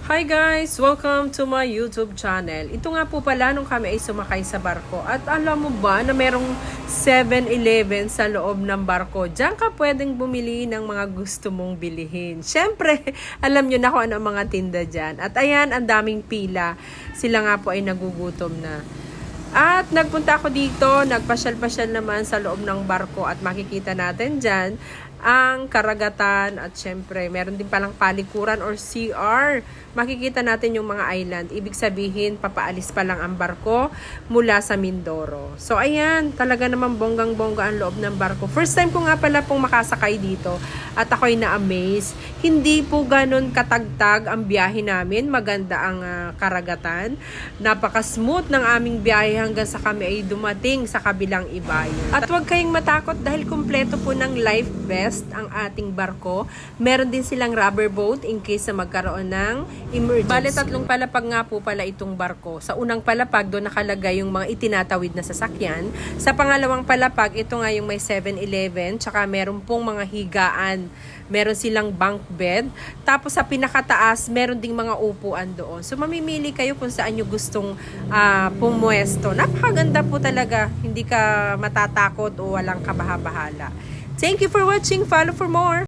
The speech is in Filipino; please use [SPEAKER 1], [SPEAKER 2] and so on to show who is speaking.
[SPEAKER 1] Hi guys! Welcome to my YouTube channel. Ito nga po pala nung kami ay sumakay sa barko. At alam mo ba na merong 7-Eleven sa loob ng barko? Diyan ka pwedeng bumili ng mga gusto mong bilihin. Siyempre, alam nyo na kung ano ang mga tinda dyan. At ayan, ang daming pila. Sila nga po ay nagugutom na. At nagpunta ako dito, nagpasyal-pasyal naman sa loob ng barko at makikita natin dyan ang karagatan at syempre meron din palang palikuran or CR. Makikita natin yung mga island. Ibig sabihin, papaalis pa lang ang barko mula sa Mindoro. So ayan, talaga naman bonggang-bongga ang loob ng barko. First time ko nga pala pong makasakay dito at ako'y na-amaze. Hindi po ganun katagtag ang biyahe namin. Maganda ang karagatan. Napaka-smooth ng aming biyahe hanggang sa kami ay dumating sa kabilang ibayan. At huwag kayong matakot dahil kumpleto po ng life vest ang ating barko. Meron din silang rubber boat in case na magkaroon ng emergency. Bale, 3 palapag nga po pala itong barko. Sa unang palapag, doon nakalagay yung mga itinatawid na sasakyan. Sa pangalawang palapag, ito nga yung may 7-Eleven, tsaka meron pong mga higaan. Meron silang bunk bed. Tapos sa pinakataas, meron ding mga upuan doon. So mamimili kayo kung saan nyo gustong pumwesto. Napakaganda po talaga. Hindi ka matatakot o walang kabaha-bahala. Thank you for watching. Follow for more.